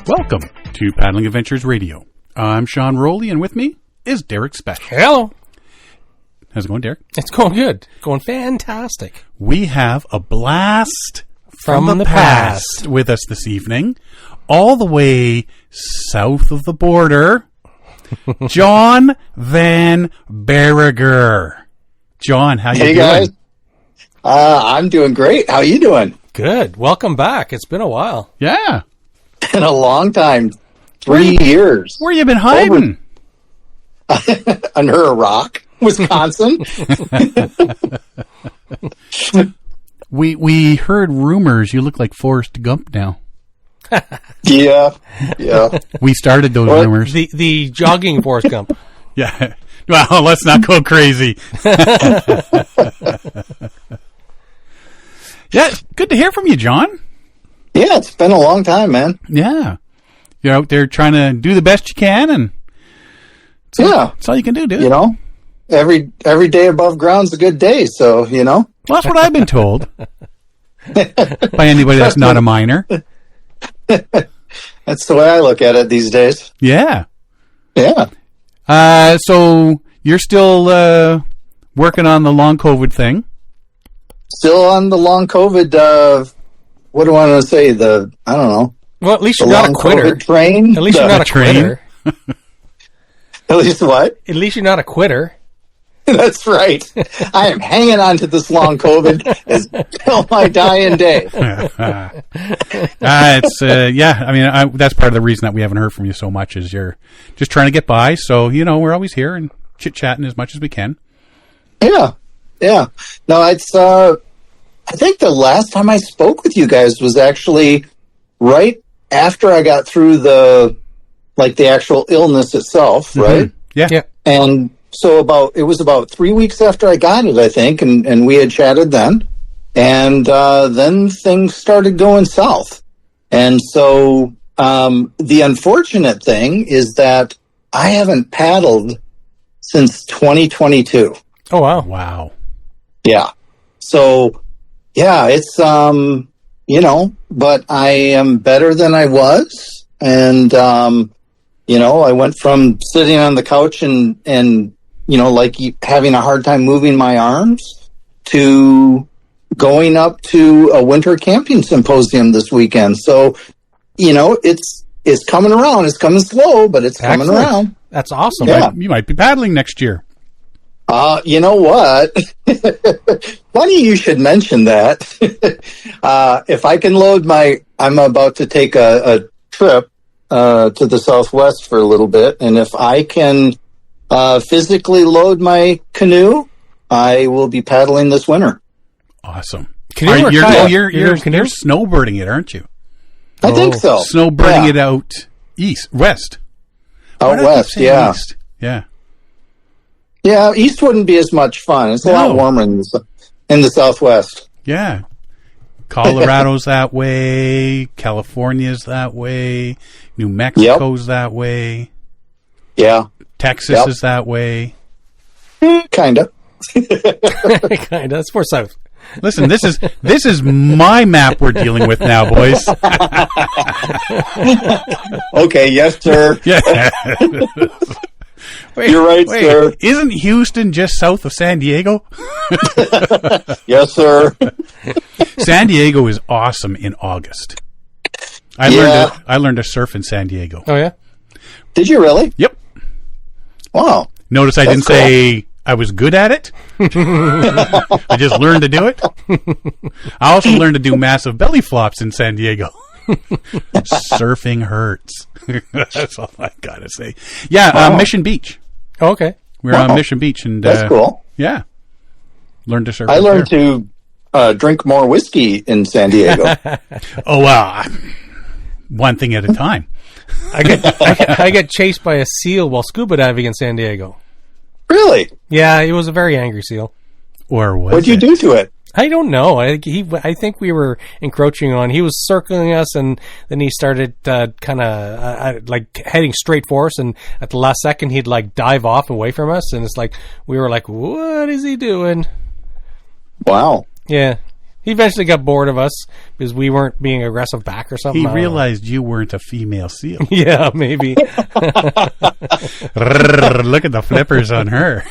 Welcome to Paddling Adventures Radio. I'm Sean Rowley, and with me is Derek Speck. Hello. How's it going, Derek? It's going good. Going fantastic. We have a blast from the past with us this evening, all the way south of the border, John Van Barriger. John, how you doing? Hey, guys. I'm doing great. How you doing? Good. Welcome back. It's been a while. Yeah. In a long time. 3 years. Where you been hiding? Under a rock, Wisconsin. We heard rumors you look like Forrest Gump now. Yeah. We started those rumors. The jogging Forrest Gump. Yeah. Well, let's not go crazy. Yeah, good to hear from you, John. Yeah, it's been a long time, man. Yeah. You're out there trying to do the best you can, and that's all you can do, dude. You know, every day above ground's a good day, so, you know. Well, that's what I've been told. By anybody that's not a miner. That's the way I look at it these days. Yeah. Yeah. So you're still working on the long COVID thing. Still on the long COVID, what do I want to say? I don't know. Well, at least you're not a quitter. Train? At least you're not a quitter. At least what? At least you're not a quitter. That's right. I am hanging on to this long COVID until my dying day. It's yeah. I mean, that's part of the reason that we haven't heard from you so much is you're just trying to get by. So we're always here and chit chatting as much as we can. Yeah. No, it's. I think the last time I spoke with you guys was actually right after I got through the actual illness itself, right? Yeah. And so it was about 3 weeks after I got it, I think, and we had chatted then. And then things started going south. And so the unfortunate thing is that I haven't paddled since 2022. Oh, wow. Wow. Yeah. So, yeah, it's, but I am better than I was. And, I went from sitting on the couch and having a hard time moving my arms to going up to a Winter Camping Symposium this weekend. So, it's coming around. It's coming slow, but it's coming around. That's awesome. Yeah. You might be paddling next year. You know what? Funny you should mention that. If I can I'm about to take a trip to the Southwest for a little bit, and if I can physically load my canoe, I will be paddling this winter. Awesome. Canoe You're canoe? snowbirding it, aren't you? I think so. Snowbirding it out west. Out west, yeah. East? Yeah. Yeah, east wouldn't be as much fun. It's a lot warmer in the Southwest. Yeah. Colorado's that way. California's that way. New Mexico's that way. Yeah. Texas is that way. Kind of. Kind of. It's more south. Listen, this is my map we're dealing with now, boys. Okay, yes, sir. Yeah. You're right, sir. Isn't Houston just south of San Diego? Yes, sir. San Diego is awesome in August. I learned to surf in San Diego. Oh, yeah? Did you really? Yep. Wow. Notice I didn't say I was good at it. I just learned to do it. I also learned to do massive belly flops in San Diego. Surfing hurts. That's all I gotta say. Yeah, Mission Beach. Oh, okay. We were on Mission Beach, and that's cool. Yeah, learned to surf. I learned to drink more whiskey in San Diego. One thing at a time. I get chased by a seal while scuba diving in San Diego. Really? Yeah, it was a very angry seal. Or was What'd you do to it? I don't know. I think we were encroaching on. He was circling us, and then he started kind of heading straight for us. And at the last second, he'd dive off away from us, and it's we were like, "What is he doing?" Wow. Yeah, He eventually got bored of us because we weren't being aggressive back or something. He realized you weren't a female seal. Yeah, maybe. Look at the flippers on her.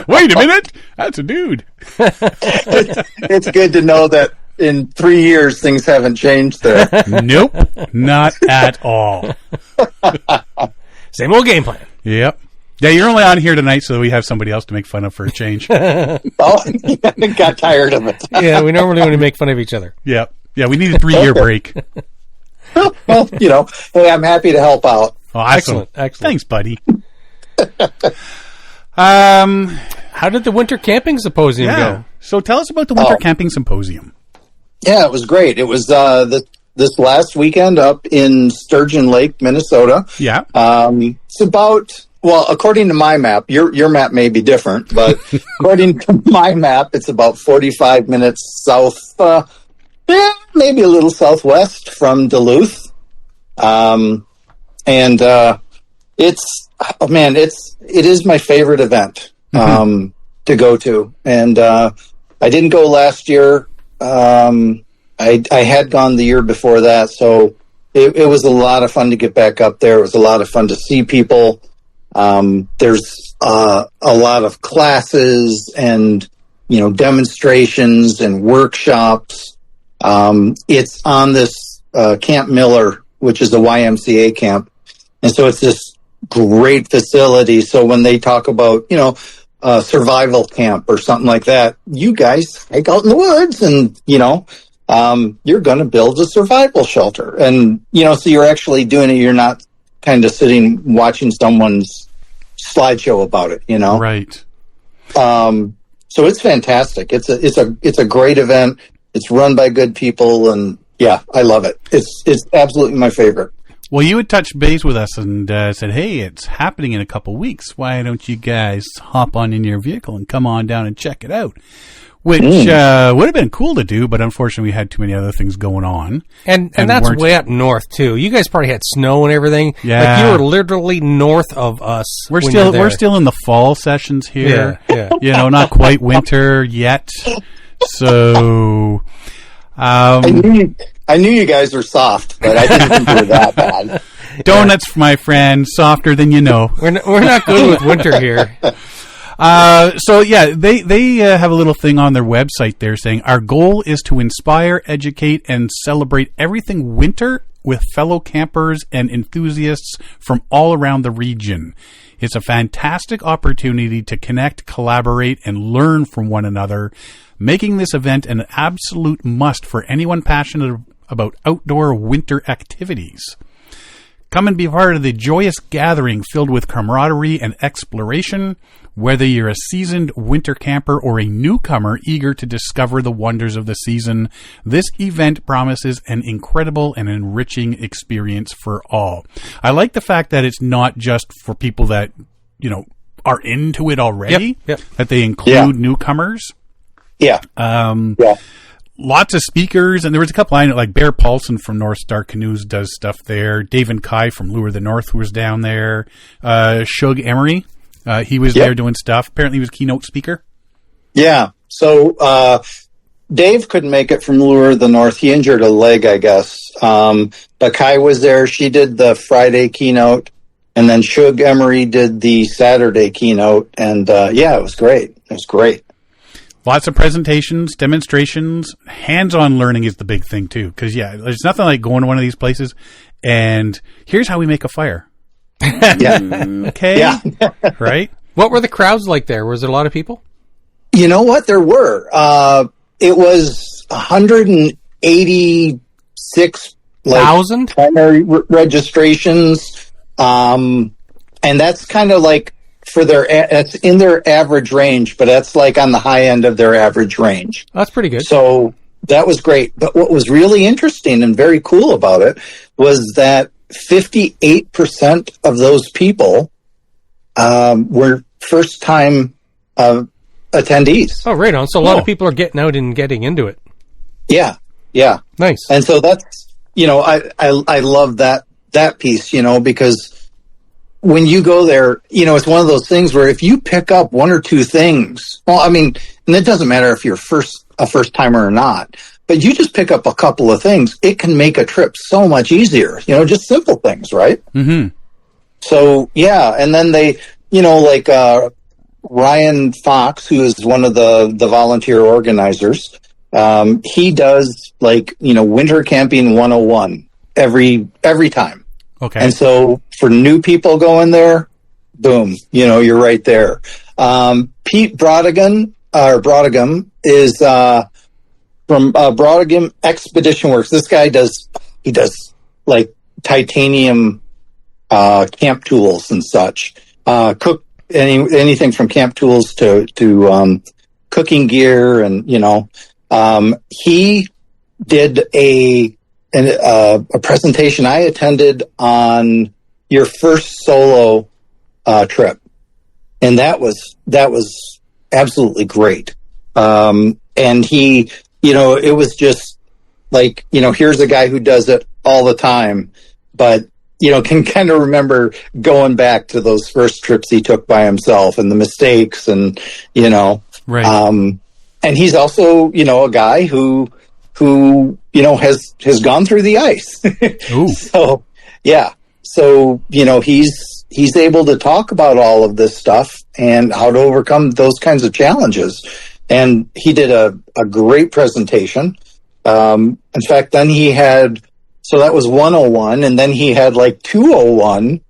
Wait a minute. That's a dude. It's good to know that in 3 years things haven't changed there. Nope. Not at all. Same old game plan. Yep. Yeah, you're only on here tonight so we have somebody else to make fun of for a change. Oh, got tired of it. Yeah, we normally want to make fun of each other. Yep. Yeah, we need a 3-year break. Well, hey, I'm happy to help out. Oh, awesome. Excellent. Thanks, buddy. How did the Winter Camping Symposium go? So tell us about the Winter Camping Symposium. Yeah, it was great. It was this last weekend up in Sturgeon Lake, Minnesota. Yeah. It's about, well, according to my map, your map may be different, but according to my map, it's about 45 minutes south, maybe a little southwest from Duluth. It is my favorite event, to go to. And, I didn't go last year. I had gone the year before that, so it was a lot of fun to get back up there. It was a lot of fun to see people. There's a lot of classes and demonstrations and workshops. It's on this Camp Miller, which is a YMCA camp, and so it's this great facility. So when they talk about survival camp or something like that, you guys hike out in the woods and you're going to build a survival shelter. And, so you're actually doing it. You're not kind of sitting watching someone's slideshow about it, Right. So it's fantastic. It's a great event. It's run by good people. And yeah, I love it. It's absolutely my favorite. Well, you had touched base with us and said, hey, it's happening in a couple weeks. Why don't you guys hop on in your vehicle and come on down and check it out? Which would have been cool to do, but unfortunately we had too many other things going on. And that's way up north, too. You guys probably had snow and everything. Yeah. Like you were literally north of us. We're still in the fall sessions here. Yeah. Not quite winter yet. So... I knew you guys were soft, but I didn't think you were that bad. Donuts, my friend, softer than you know. We're not good with winter here. So yeah, they have a little thing on their website there saying our goal is to inspire, educate, and celebrate everything winter with fellow campers and enthusiasts from all around the region. It's a fantastic opportunity to connect, collaborate, and learn from one another, making this event an absolute must for anyone passionate about outdoor winter activities. Come and be part of the joyous gathering filled with camaraderie and exploration. Whether you're a seasoned winter camper or a newcomer eager to discover the wonders of the season, this event promises an incredible and enriching experience for all. I like the fact that it's not just for people that, are into it already, Yep. that they include newcomers. Yeah. Lots of speakers, and there was a couple I know, like Bear Paulson from North Star Canoes does stuff there. Dave and Kai from Lure the North was down there. Shug Emery, he was there doing stuff. Apparently he was keynote speaker. Yeah. So Dave couldn't make it from Lure the North. He injured a leg, I guess. But Kai was there. She did the Friday keynote, and then Shug Emery did the Saturday keynote. And it was great. It was great. Lots of presentations, demonstrations, hands-on learning is the big thing too. Because there's nothing like going to one of these places and here's how we make a fire. Yeah. Okay. Yeah. Right. What were the crowds like there? Was there a lot of people? You know what? There were. It was 186 thousand primary registrations, and that's kind of like for that's in their average range, but that's like on the high end of their average range. That's pretty good. So that was great. But what was really interesting and very cool about it was that 58% of those people were first-time attendees. Oh, right on. So a lot of people are getting out and getting into it. Yeah, yeah. Nice. And so that's, I love that piece, because when you go there, it's one of those things where if you pick up one or two things, well, I mean, and it doesn't matter if you're a first timer or not, but you just pick up a couple of things, it can make a trip so much easier, just simple things, right? Mm-hmm. So, yeah. And then they, like, Ryan Fox, who is one of the volunteer organizers, he does like, Winter Camping 101 every time. Okay. And so for new people going there, boom, you're right there. Pete Brodigan is from Brodigan Expedition Works. This guy does like titanium camp tools and such. Cook anything from camp tools to cooking gear, and he did a presentation I attended on your first solo trip, and that was absolutely great. And he, it was just like, here's a guy who does it all the time, but can kind of remember going back to those first trips he took by himself and the mistakes, and right. And he's also a guy who has gone through the ice. Ooh. So yeah, so he's able to talk about all of this stuff and how to overcome those kinds of challenges. And he did a great presentation. In fact, then he had, so that was 101, and then he had like 201.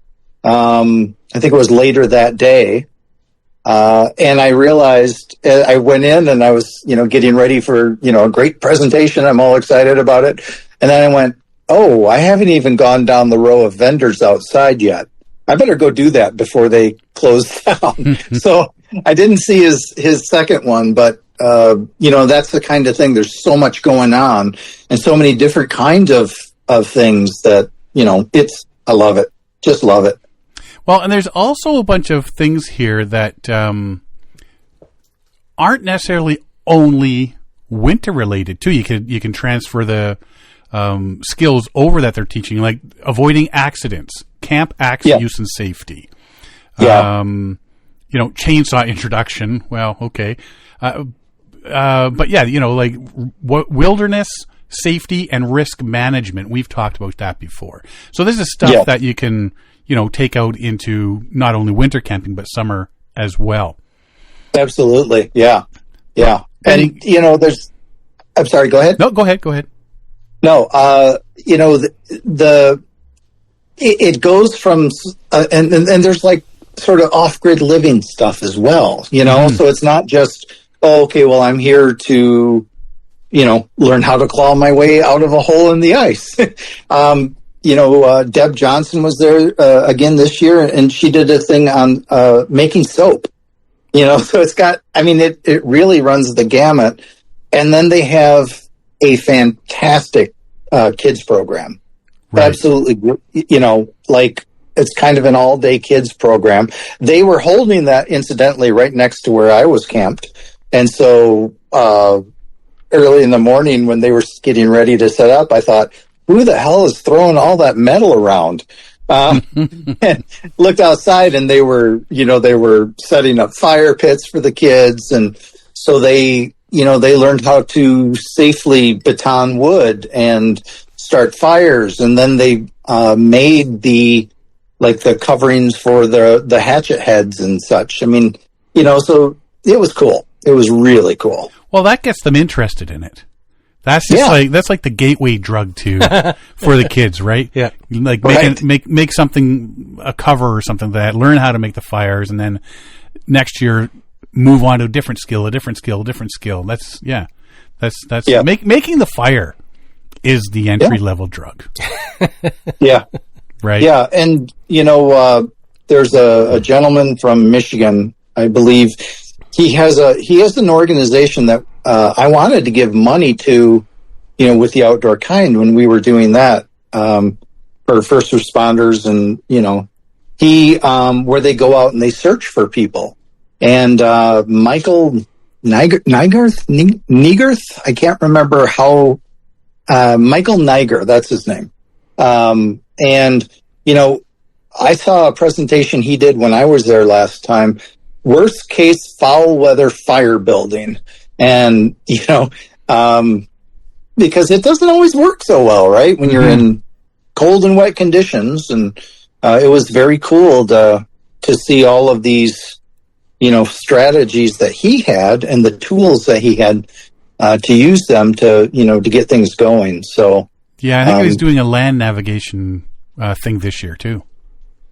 I think it was later that day. And I realized, I went in and I was, getting ready for, a great presentation. I'm all excited about it. And then I went, oh, I haven't even gone down the row of vendors outside yet. I better go do that before they close down. So I didn't see his second one, but, that's the kind of thing. There's so much going on and so many different kinds of things that, I love it. Just love it. Well, and there's also a bunch of things here that aren't necessarily only winter related too. You can transfer the skills over that they're teaching, like avoiding accidents, camp axe use and safety. Yeah. Chainsaw introduction. Well, okay. But yeah, like wilderness safety and risk management. We've talked about that before. So this is stuff that you can, take out into not only winter camping, but summer as well. Absolutely. Yeah. Yeah. And, I'm sorry, go ahead. No, go ahead. No, it goes from, and there's like sort of off-grid living stuff as well, so it's not just, okay, well, I'm here to, learn how to claw my way out of a hole in the ice. Deb Johnson was there again this year, and she did a thing on making soap. So it's got, it really runs the gamut. And then they have a fantastic kids program. Right. Absolutely, like it's kind of an all-day kids program. They were holding that, incidentally, right next to where I was camped. And so early in the morning when they were getting ready to set up, I thought, who the hell is throwing all that metal around? And looked outside, and they were setting up fire pits for the kids. And so they learned how to safely baton wood and start fires. And then they made the coverings for the hatchet heads and such. So it was cool. It was really cool. Well, that gets them interested in it. That's just that's like the gateway drug for the kids, right? Yeah. Like make something, a cover or something like that, learn how to make the fires, and then next year move on to a different skill. That's making the fire is the entry level drug. Yeah. Right. Yeah. And, there's a gentleman from Michigan, I believe. He has an organization that I wanted to give money to, with the Outdoor Kind when we were doing that for first responders, and he where they go out and they search for people. And Michael Nigerth, I can't remember how. Michael Niger, that's his name. And I saw a presentation he did when I was there last time. Worst case foul weather fire building, and because it doesn't always work so well, right? When you're in cold and wet conditions, and it was very cool to see all of these, strategies that he had and the tools that he had to use them to get things going. So yeah, I think he was doing a land navigation thing this year too.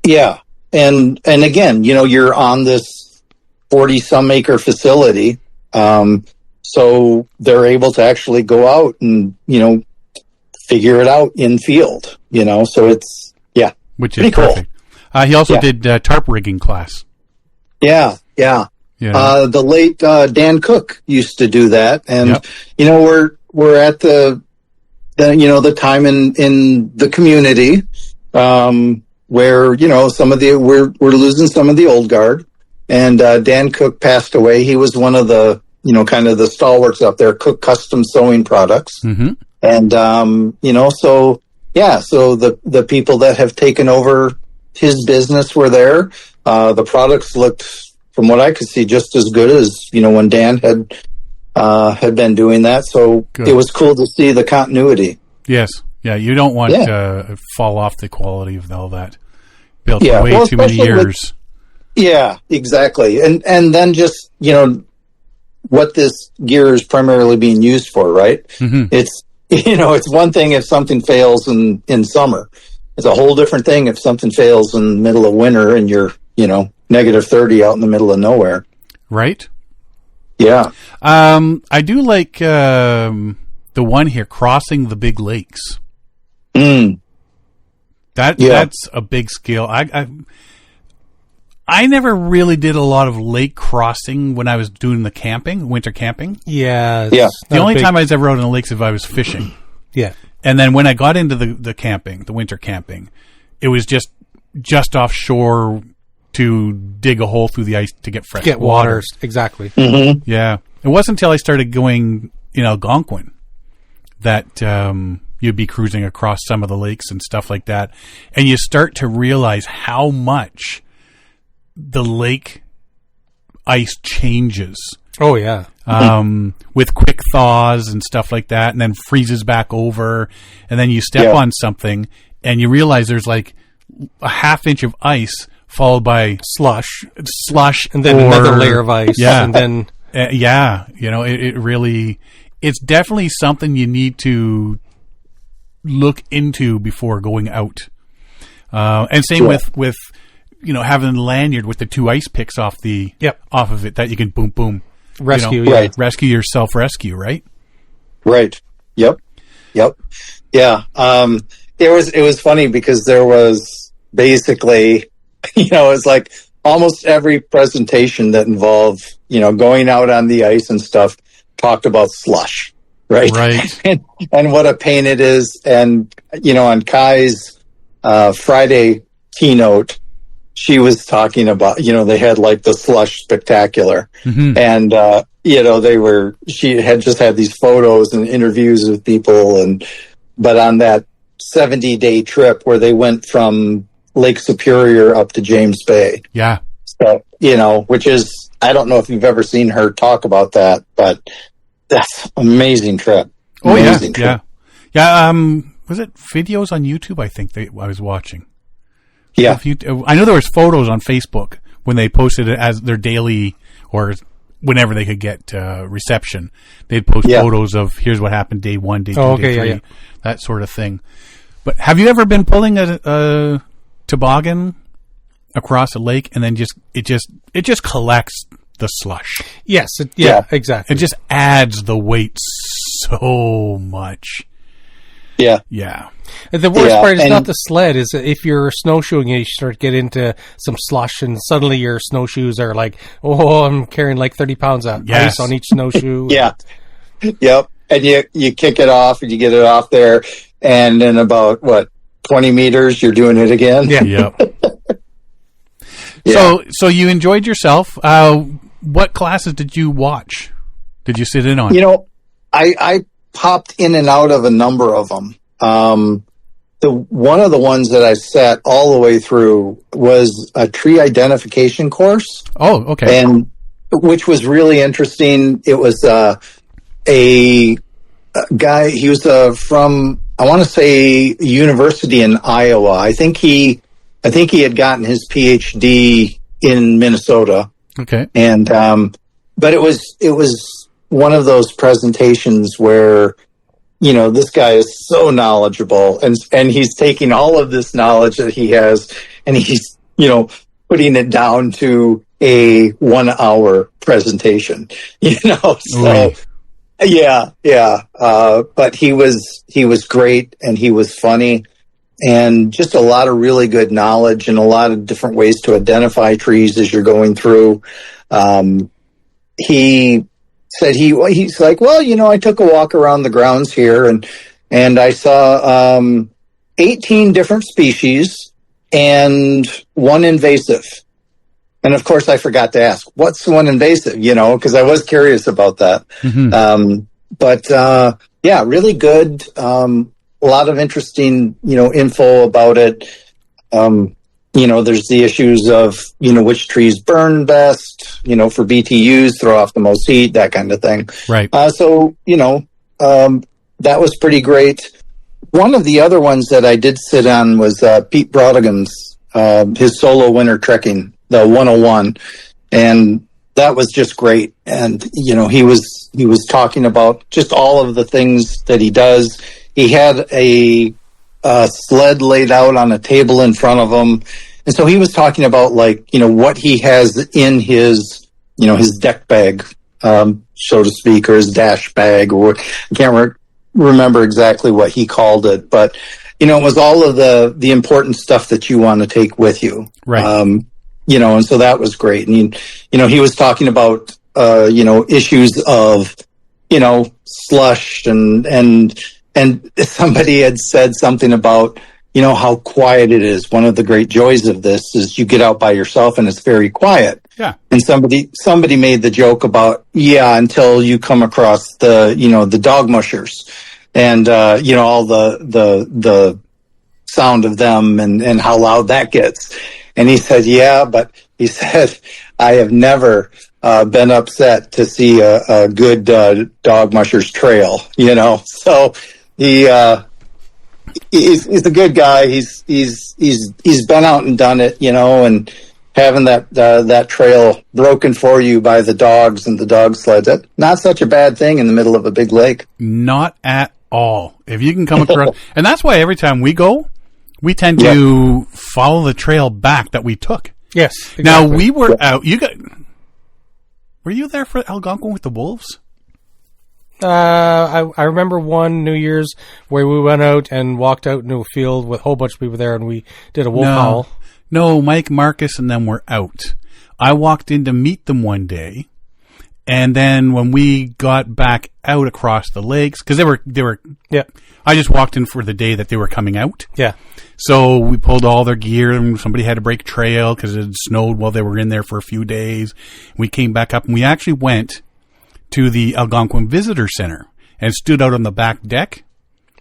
Yeah, and again, you're on this 40-some acre facility, so they're able to actually go out and figure it out in field. So it's which is perfect. Cool. He also did tarp rigging class. Yeah. The late Dan Cook used to do that, and we're at the time in the community where some of we're losing some of the old guard, and Dan Cook passed away. He was one of the kind of the stalwarts up there, Cook Custom Sewing Products, and so the people that have taken over his business were there. The products looked, from what I could see, just as good as when Dan had been doing that. So It was cool to see the continuity. Yes, yeah. You don't want to fall off the quality of all that built for way too many years. Exactly. And then just what this gear is primarily being used for, right? Mm-hmm. It's one thing if something fails in summer. It's a whole different thing if something fails in the middle of winter and you're, negative 30 out in the middle of nowhere. Right? Yeah. I do like the one here, crossing the big lakes. That's a big skill. I never really did a lot of lake crossing when I was doing the winter camping. Yeah. The only time I was ever out on the lakes if I was fishing. Yeah. And then when I got into the camping, the winter camping, it was just offshore to dig a hole through the ice to get fresh water. Exactly. Mm-hmm. Yeah. It wasn't until I started going in Algonquin that you'd be cruising across some of the lakes and stuff like that. And you start to realize how much the lake ice changes. Oh, yeah. With quick thaws and stuff like that, and then freezes back over, and then you step on something and you realize there's like a half inch of ice followed by slush, and then another layer of ice, and then it really, it's definitely something you need to look into before going out. And same with having the lanyard with the two ice picks off of it that you can boom rescue, rescue your self-rescue, right? Right. Yep. Yeah. It was funny because there was basically, it was like almost every presentation that involved, going out on the ice and stuff talked about slush, right? Right. and what a pain it is. And, on Kai's Friday keynote, she was talking about, they had like the slush spectacular, and, she had just had these photos and interviews with people, but on that 70-day trip where they went from Lake Superior up to James Bay. Yeah. So, which is, I don't know if you've ever seen her talk about that, but that's amazing trip. Amazing trip. Yeah. Was it videos on YouTube? I think I was watching. Yeah. I know there was photos on Facebook when they posted it as their daily or whenever they could get reception. They'd post photos of here's what happened day 1, day 2, day 3, that sort of thing. But have you ever been pulling a toboggan across a lake and then it just collects the slush? Yes. Exactly. It just adds the weight so much. Yeah. Yeah. The worst part is not the sled. Is if you're snowshoeing and you start to get into some slush and suddenly your snowshoes are like, I'm carrying like 30 pounds of ice on each snowshoe. Yeah. Yep. And you kick it off and you get it off there, and in about 20 meters, you're doing it again. Yeah. Yep. So you enjoyed yourself. What classes did you watch? Did you sit in on? I popped in and out of a number of them. one of the ones that I sat all the way through was a tree identification course. Oh, okay. And which was really interesting. It was a guy. He was from, I want to say, university in Iowa. I think he had gotten his PhD in Minnesota. Okay. And but it was one of those presentations where, you know, this guy is so knowledgeable, and he's taking all of this knowledge that he has, and he's, you know, putting it down to a 1 hour presentation, you know. So yeah. But he was great, and he was funny, and just a lot of really good knowledge and a lot of different ways to identify trees as you're going through. He said he's like, well, you know, I took a walk around the grounds here, and I saw 18 different species and one invasive. And of course, I forgot to ask, what's one invasive? You know, because I was curious about that. Mm-hmm. But yeah, really good. A lot of interesting, you know, info about it. You know, there's the issues of, you know, which trees burn best, you know, for BTUs, throw off the most heat, that kind of thing. Right. So, you know, that was pretty great. One of the other ones that I did sit on was Pete Brodigan's, his solo winter trekking, the 101. And that was just great. And, you know, he was talking about just all of the things that he does. He had a sled laid out on a table in front of him. And so he was talking about, like, you know, what he has in his, you know, his deck bag, so to speak, or his dash bag, or I can't remember exactly what he called it, but, you know, it was all of the important stuff that you want to take with you. Right. You know, and so that was great. And, you know, he was talking about, you know, issues of, you know, slush and somebody had said something about, you know, how quiet it is. One of the great joys of this is you get out by yourself and it's very quiet. Yeah. And somebody made the joke about, yeah, until you come across the, you know, the dog mushers and, you know, all the sound of them and how loud that gets. And he said, yeah, but he said, I have never been upset to see a good dog musher's trail, you know. So he's a good guy. He's been out and done it, you know, and having that trail broken for you by the dogs and the dog sleds, that's not such a bad thing in the middle of a big lake. Not at all. If you can come across, and that's why every time we go, we tend to follow the trail back that we took. Yes. Exactly. Now we were out. Were you there for Algonquin with the wolves? I remember one New Year's where we went out and walked out into a field with a whole bunch of people there, and we did a wolf howl. No, Mike, Marcus, and them were out. I walked in to meet them one day, and then when we got back out across the lakes, because they were. Yeah. I just walked in for the day that they were coming out. Yeah. So we pulled all their gear, and somebody had to break trail because it had snowed while they were in there for a few days. We came back up, and we actually went to the Algonquin Visitor Center and stood out on the back deck.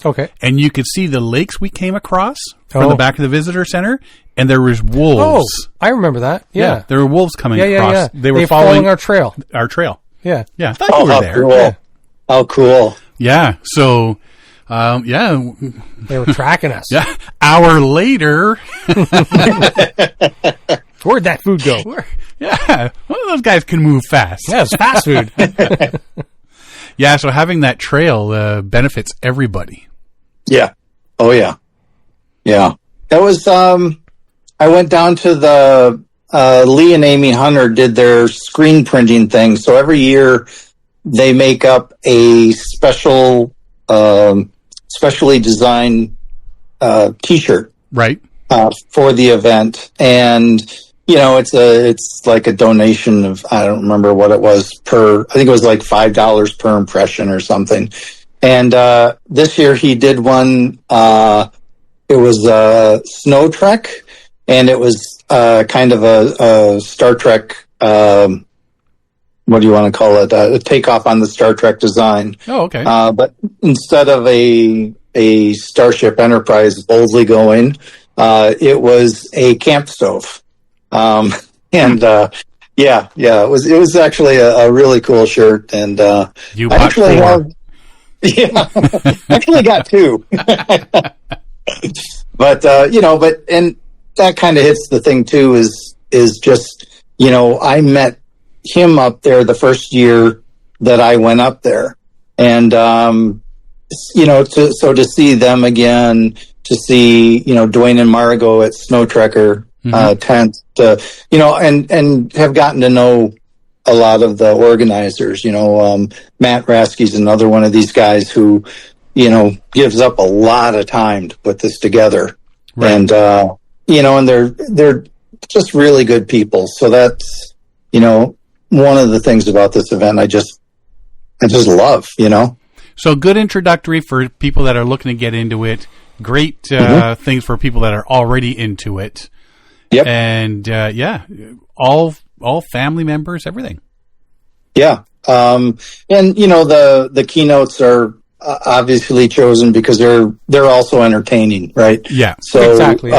Okay. And you could see the lakes we came across from the back of the Visitor Center, and there was wolves. Oh, I remember that. Yeah. There were wolves coming across. Yeah. They were following our trail. Our trail. Yeah. Yeah. I thought you were there. Cool. Yeah. How cool. Yeah. So, yeah. They were tracking us. Yeah. Hour later. Where'd that food go? Yeah. One of those guys can move fast. Yeah, it's fast food. Yeah. So having that trail benefits everybody. Yeah. Oh, yeah. Yeah. That was, I went down to the, Lee and Amy Hunter did their screen printing thing. So every year they make up a specially designed, t-shirt. Right. For the event. And, you know, it's like a donation of, I don't remember what it was I think it was like $5 per impression or something. And, this year he did one, it was a snow trek, and it was, kind of a Star Trek, what do you want to call it? A takeoff on the Star Trek design. Oh, okay. But instead of a a Starship Enterprise boldly going. It was a camp stove. It was actually a really cool shirt. And, you bought four. Actually got two. But that kind of hits the thing too, is just, I met him up there the first year that I went up there. And, to see them again, to see, Dwayne and Margot at Snow Trekker, tent, and have gotten to know a lot of the organizers, Matt Rasky's another one of these guys who, gives up a lot of time to put this together. Right. And, and they're just really good people. So that's, one of the things about this event I just love, So good introductory for people that are looking to get into it. Great things for people that are already into it. Yep. And all family members, everything. Yeah. And the keynotes are obviously chosen because they're also entertaining, right? Yeah. So exactly.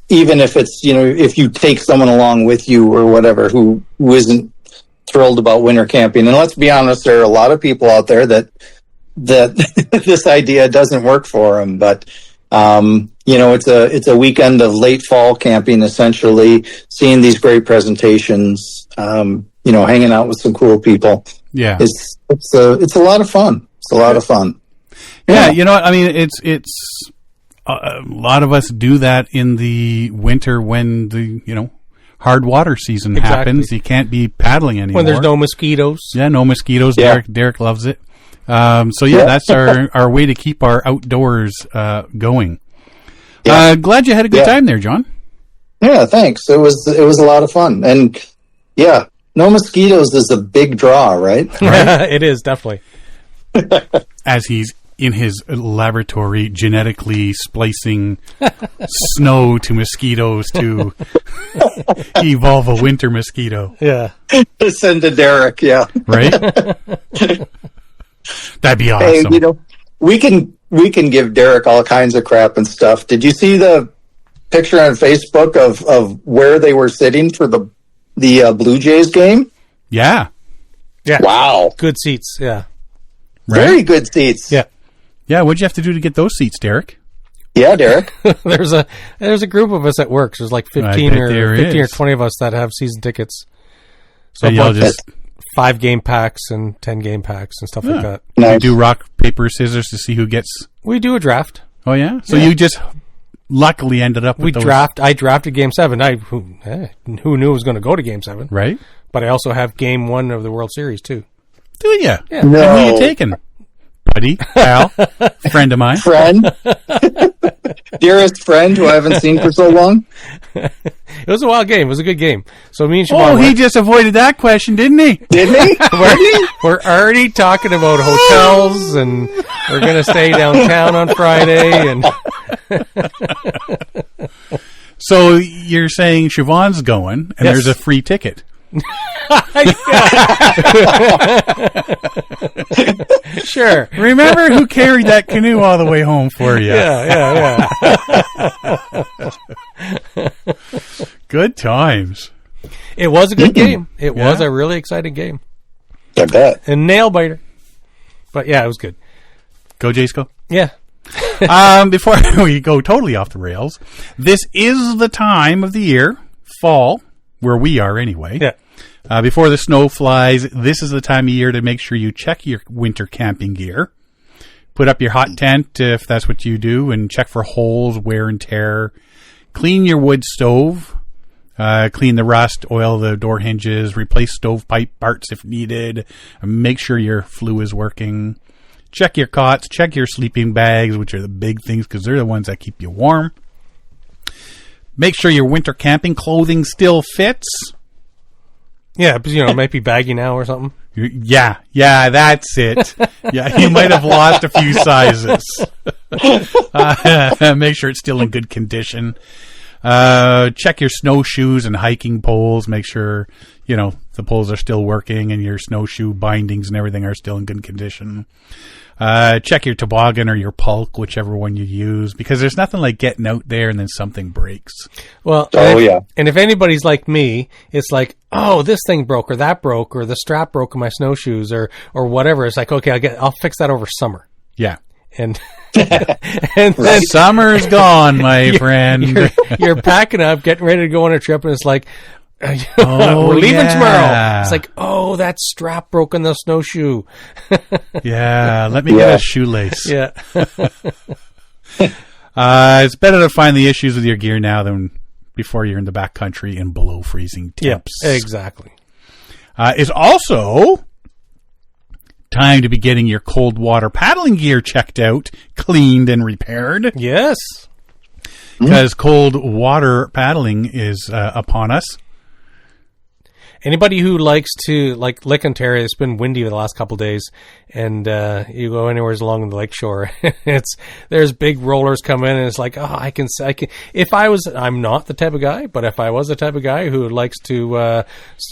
Even if it's, if you take someone along with you or whatever who isn't thrilled about winter camping, and let's be honest, there are a lot of people out there that this idea doesn't work for them, but it's a weekend of late fall camping, essentially, seeing these great presentations, hanging out with some cool people. Yeah. It's a lot of fun. It's a lot of fun. Yeah. You know what? I mean, it's a lot of us do that in the winter when the, hard water season happens. You can't be paddling anymore. When there's no mosquitoes. Yeah, no mosquitoes. Yeah. Derek loves it. That's our way to keep our outdoors going. Yeah. Glad you had a good time there, John. Yeah, thanks. It was a lot of fun. And yeah, no mosquitoes is a big draw, right? It is, definitely. As he's in his laboratory genetically splicing snow to mosquitoes to evolve a winter mosquito. Yeah. Send to Derek, yeah. Right? That'd be awesome. Hey, we can give Derek all kinds of crap and stuff. Did you see the picture on Facebook of where they were sitting for the Blue Jays game? Yeah. Yeah. Wow. Good seats, yeah. Right? Very good seats. Yeah. Yeah, what'd you have to do to get those seats, Derek? Yeah, Derek. There's a group of us at work. There's like 15 or 20 of us that have season tickets. So y'all just 5 game packs and 10 game packs and stuff like that. Nice. You do rock, paper, scissors to see who gets... We do a draft. Oh, yeah? So you just luckily ended up with those... I drafted Game 7. Who knew it was going to go to Game 7? Right? But I also have Game 1 of the World Series, too. Do you? Yeah. And who are you taking? Buddy, pal, friend of mine. Friend. Dearest friend who I haven't seen for so long. It was a wild game. It was a good game. So me and Siobhan... Oh, he just avoided that question, didn't he? Didn't he? We're already talking about hotels, and we're going to stay downtown on Friday. And So you're saying Siobhan's going, and there's a free ticket. Sure. Remember who carried that canoe all the way home for you? Yeah. Good times. It was a good game. It was a really exciting game. I bet. And nail biter. But yeah, it was good. Go, Jace, go. Yeah. Before we go totally off the rails, this is the time of the year, fall, where we are anyway. Yeah. Before the snow flies, this is the time of year to make sure you check your winter camping gear. Put up your hot tent if that's what you do, and check for holes, wear and tear. Clean your wood stove. Clean the rust, oil the door hinges, replace stovepipe parts if needed. Make sure your flue is working. Check your cots, check your sleeping bags, which are the big things because they're the ones that keep you warm. Make sure your winter camping clothing still fits. Yeah, because, it might be baggy now or something. Yeah, that's it. Yeah, you might have lost a few sizes. Make sure it's still in good condition. Check your snowshoes and hiking poles. Make sure, the poles are still working and your snowshoe bindings and everything are still in good condition. Check your toboggan or your pulk, whichever one you use, because there's nothing like getting out there and then something breaks. Well, and if anybody's like me, it's like, oh, this thing broke or that broke or the strap broke in my snowshoes or whatever. It's like, okay, I'll fix that over summer. Yeah. And and then summer's gone, my friend. You're packing up, getting ready to go on a trip, and it's like, we're leaving tomorrow. It's like, oh, that strap broke in the snowshoe. Yeah, let me get a shoelace. Yeah. It's better to find the issues with your gear now than before you're in the backcountry in below freezing temps. Yeah, exactly. It's also time to be getting your cold water paddling gear checked out, cleaned, and repaired. Yes. Because cold water paddling is upon us. Anybody who likes to, like Lake Ontario, it's been windy the last couple of days, and you go anywhere along the lake shore, there's big rollers come in, and it's like, oh, I can. I'm not the type of guy, but if I was the type of guy who likes to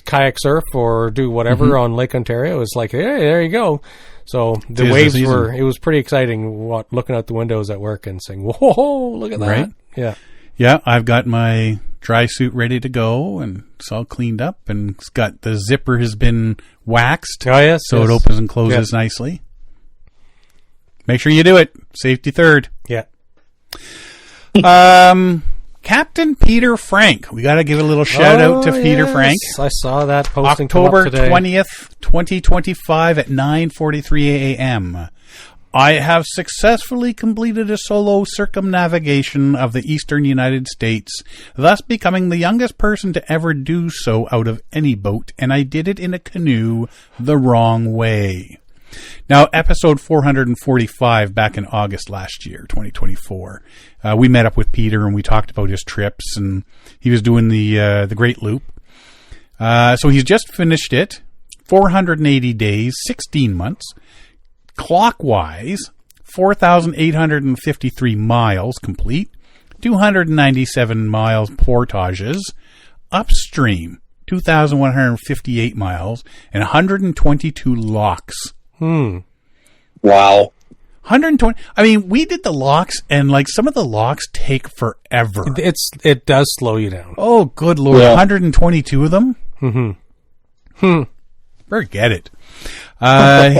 kayak surf or do whatever on Lake Ontario, it's like, hey, there you go. So the waves it was pretty exciting looking out the windows at work and saying, whoa, look at that. Right? Yeah. Yeah, I've got my dry suit ready to go, and it's all cleaned up, and it's got the zipper has been waxed. Oh, yes. So it opens and closes nicely. Make sure you do it. Safety third. Yeah. Captain Peter Frank. We got to give a little shout out to Peter Frank. I saw that posting October 20th, 2025 at 9:43 a.m. I have successfully completed a solo circumnavigation of the eastern United States, thus becoming the youngest person to ever do so out of any boat, and I did it in a canoe the wrong way. Now, episode 445 back in August last year, 2024, we met up with Peter and we talked about his trips, and he was doing the Great Loop. So he's just finished it, 480 days, 16 months. Clockwise, 4,853 miles complete, 297 miles portages, upstream, 2,158 miles, and 122 locks. Wow. 120. I mean, we did the locks, and like some of the locks take forever. It does slow you down. Oh, good Lord. Yeah. 122 of them? Forget it.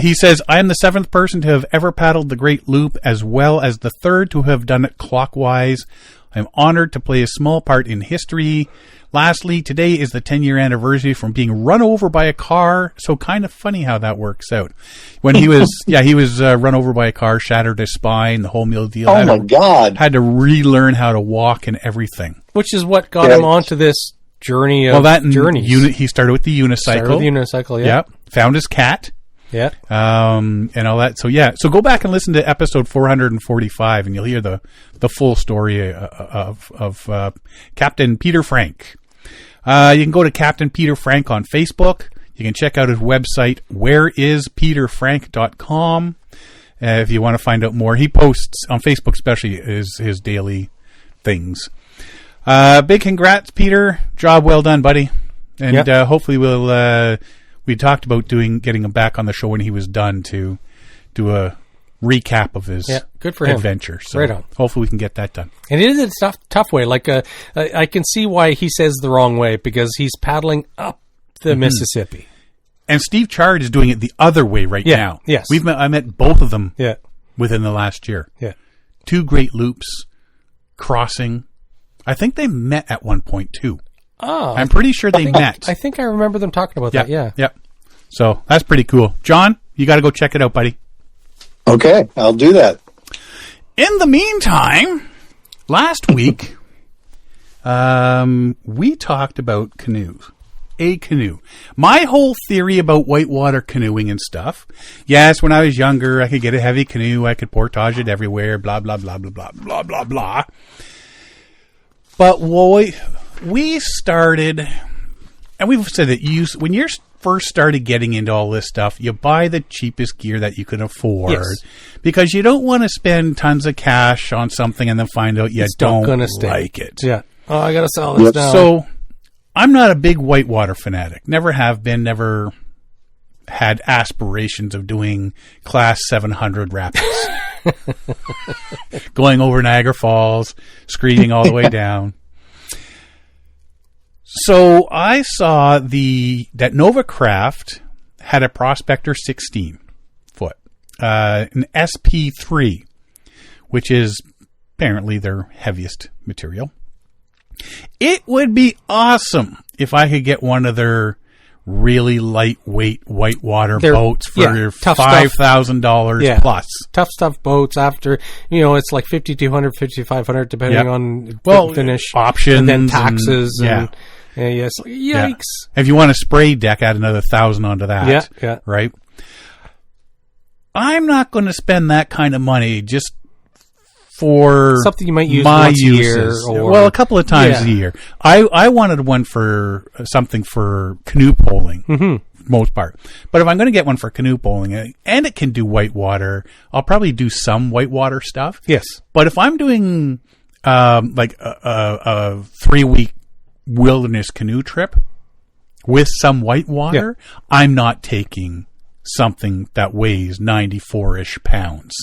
He says, I am the 7th person to have ever paddled the Great Loop, as well as the 3rd to have done it clockwise. I'm honored to play a small part in history. Lastly, today is the 10-year anniversary from being run over by a car, so kind of funny how that works out. When he was, run over by a car, shattered his spine, the whole meal deal. Oh, my God. Had to relearn how to walk and everything. Which is what got him onto this journey of journeys. He started with the unicycle. Yeah. Found his cat. Yeah. And all that. So, yeah. So go back and listen to episode 445 and you'll hear the full story of Captain Peter Frank. You can go to Captain Peter Frank on Facebook. You can check out his website, whereispeterfrank.com, if you want to find out more. He posts on Facebook, especially his daily things. Big congrats, Peter. Job well done, buddy. And hopefully we talked about getting him back on the show when he was done to do a recap of his good for adventure. Him. So right on. Hopefully we can get that done. And it is a tough way. Like I can see why he says the wrong way, because he's paddling up the Mississippi. And Steve Chard is doing it the other way now. Yes. I met both of them within the last year. Yeah. 2 great loops crossing. I think they met at one point too. Oh, I'm pretty sure they met. I think I remember them talking about that. Yeah. Yep. So that's pretty cool. John, you got to go check it out, buddy. Okay, I'll do that. In the meantime, last week, we talked about canoes. A canoe. My whole theory about whitewater canoeing and stuff. Yes, when I was younger, I could get a heavy canoe. I could portage it everywhere. Blah, blah, blah, blah, blah, blah, blah, blah. But we started, and we've said that when you're first started getting into all this stuff, you buy the cheapest gear that you can afford because you don't want to spend tons of cash on something and then find out you don't like it. Yeah. Oh, I got to sell this now. So I'm not a big whitewater fanatic. Never have been, never had aspirations of doing Class 700 rapids. Going over Niagara Falls, screaming all the way down. So I saw that Nova Craft had a Prospector 16 foot, an SP3, which is apparently their heaviest material. It would be awesome if I could get one of their really lightweight whitewater boats for $5,000 plus. Tough stuff boats after, it's like $5,200, $5,500 depending on finish. Options. And then taxes. Yes. Yikes. Yeah. If you want a spray deck, add another $1,000 onto that. Yeah. Right? I'm not going to spend that kind of money just for something you might use my once uses. A year, well, a couple of times a year. I wanted one for something for canoe poling, most part. But if I'm going to get one for canoe poling, and it can do whitewater, I'll probably do some whitewater stuff. Yes. But if I'm doing like a 3-week wilderness canoe trip with some whitewater, I'm not taking something that weighs 94-ish pounds.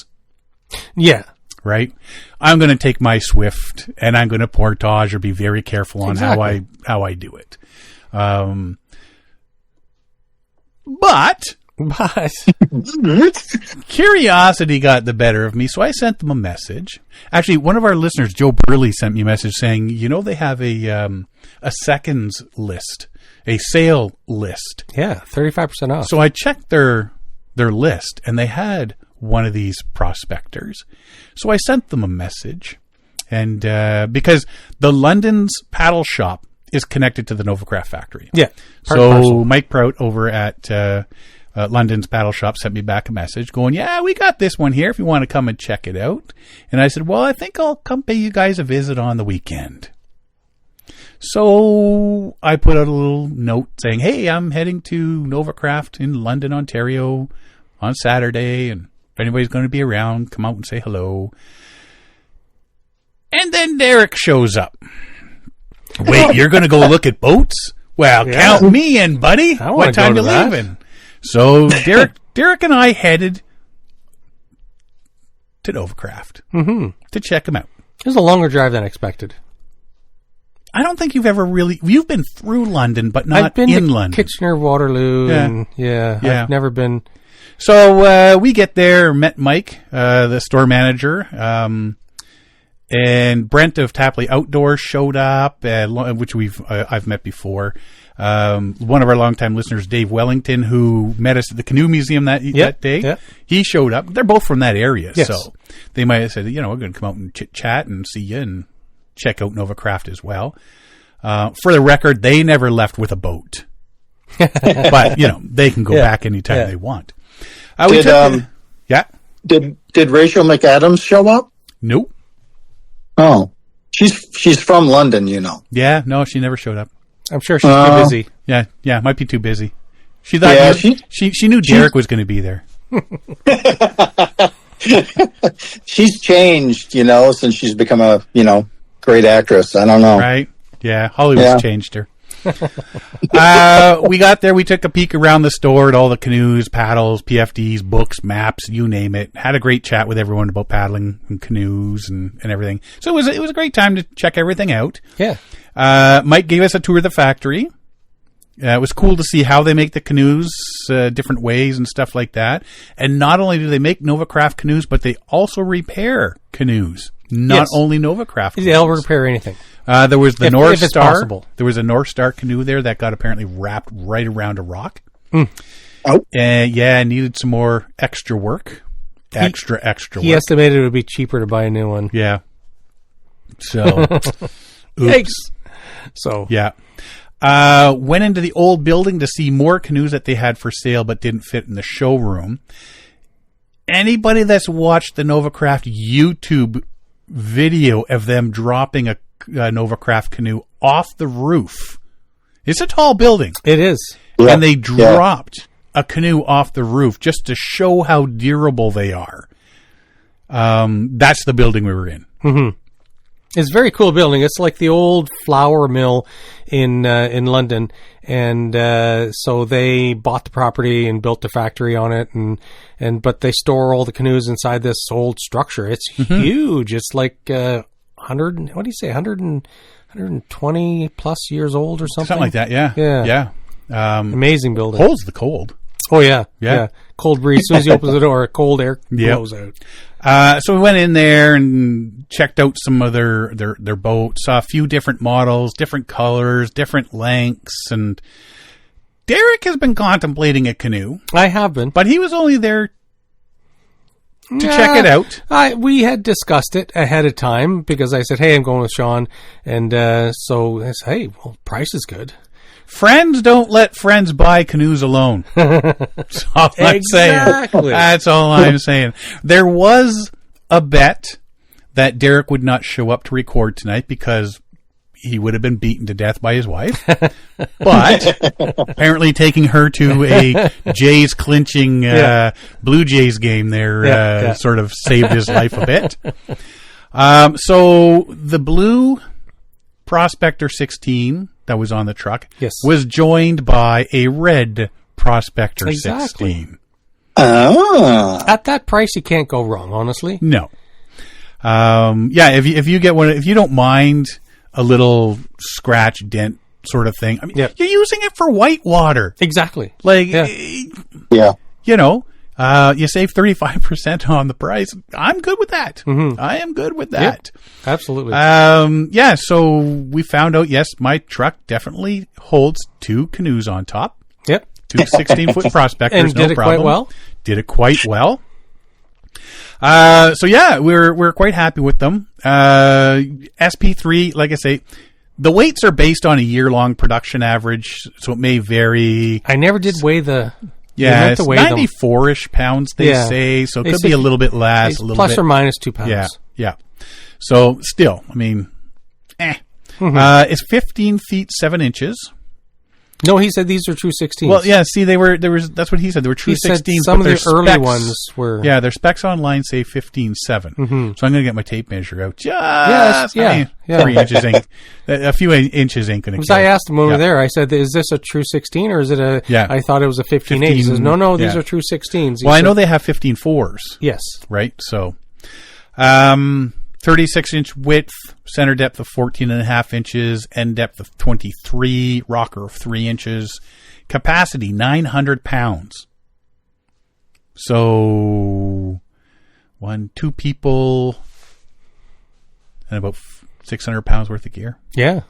Yeah. Right? I'm going to take my Swift and I'm going to portage or be very careful on how I do it. But curiosity got the better of me, so I sent them a message. Actually, one of our listeners, Joe Burley, sent me a message saying, they have a seconds list, a sale list. Yeah, 35% off. So I checked their list, and they had one of these Prospectors. So I sent them a message, and because the London's paddle shop is connected to the Nova Craft factory. Yeah. So Mike Prout over at London's paddle shop sent me back a message going, yeah, we got this one here if you want to come and check it out. And I said, well, I think I'll come pay you guys a visit on the weekend. So I put out a little note saying, hey, I'm heading to Nova Craft in London, Ontario on Saturday, and if anybody's going to be around, come out and say hello. And then Derek shows up. Wait, you're going to go look at boats? Well, count me in, buddy. What time you leaving? So Derek and I headed to Nova Craft to check him out. It was a longer drive than expected. I don't think you've been through London, but not I've been in to London. Kitchener, Waterloo, and I've never been. So we get there, met Mike, the store manager, and Brent of Tapley Outdoors showed up, which I've met before. One of our longtime listeners, Dave Wellington, who met us at the Canoe Museum that day, he showed up. They're both from that area, so they might have said, we're going to come out and chit-chat and see you and check out Nova Craft as well. For the record, they never left with a boat. But, they can go back anytime they want. Did Rachel McAdams show up? Nope. Oh. She's from London, Yeah, no, she never showed up. I'm sure she's too busy. Yeah, might be too busy. She thought she knew Derek was going to be there. She's changed, since she's become a, great actress. I don't know. Right? Yeah, Hollywood's changed her. We got there. We took a peek around the store at all the canoes, paddles, PFDs, books, maps, you name it. Had a great chat with everyone about paddling and canoes and everything. So it was a great time to check everything out. Yeah. Mike gave us a tour of the factory. It was cool to see how they make the canoes, different ways and stuff like that. And not only do they make Nova Craft canoes, but they also repair canoes. Not only Nova Craft canoes. They'll repair anything. There was the North Star. Possible. There was a North Star canoe there that got apparently wrapped right around a rock. Oh. Needed some more extra work. Extra work. He estimated it would be cheaper to buy a new one. Yeah. So, oops. So, yeah. Went into the old building to see more canoes that they had for sale but didn't fit in the showroom. Anybody that's watched the Nova Craft YouTube video of them dropping a Nova Craft canoe off the roof. It's a tall building. It is. Yeah. And they dropped a canoe off the roof just to show how durable they are. That's the building we were in. Mm-hmm. It's a very cool building. It's like the old flour mill in London, and so they bought the property and built the factory on it, but they store all the canoes inside this old structure. It's huge. It's like 100. What do you say? 120 plus years old or something. Something like that. Yeah. Amazing building. Holds the cold. Oh yeah. Cold breeze. As soon as you open the door, cold air blows out. So we went in there and checked out some of their boats, saw a few different models, different colors, different lengths, and Derek has been contemplating a canoe. I have been. But he was only there to check it out. We had discussed it ahead of time because I said, hey, I'm going with Sean. And so I said, hey, well, price is good. Friends don't let friends buy canoes alone. That's all I'm saying. That's all I'm saying. There was a bet that Derek would not show up to record tonight because he would have been beaten to death by his wife. But apparently taking her to a Jays clinching Blue Jays game there sort of saved his life a bit. So the blue Prospector 16 that was on the truck was joined by a red Prospector 16. Oh. At that price, you can't go wrong, honestly. No. If you get one, if you don't mind a little scratch dent sort of thing, I mean, you're using it for whitewater. Exactly. Like, you know, you save 35% on the price. I'm good with that. Mm-hmm. I am good with that. Yep. Absolutely. So we found out, yes, my truck definitely holds 2 canoes on top. Yep. 2 16-foot Prospectors, and did it quite well. Did it quite well. We're quite happy with them. SP3, like I say, the weights are based on a year-long production average, so it may vary. I never did weigh the. Yeah, it's 94-ish pounds, they say, so it could be a little bit less, a little plus bit. Or minus 2 pounds. Yeah. So, still, I mean, it's 15 feet, 7 inches. No, he said these are true 16s. Well, yeah, see, that's what he said. They were true 16s. Some of the early ones were. Yeah, their specs online say 15.7. Mm-hmm. So I'm going to get my tape measure out. 3 inches ain't, a few inches ain't going to Because I asked him over there, I said, is this a true 16 or is it a, I thought it was a 15.8. He says, no, these are true 16s. Well, I know they have 15.4s. Yes. Right? So, 36-inch width, center depth of 14.5 inches, end depth of 23, rocker of 3 inches, capacity 900 pounds. So, 2 people, and about 600 pounds worth of gear. Yeah.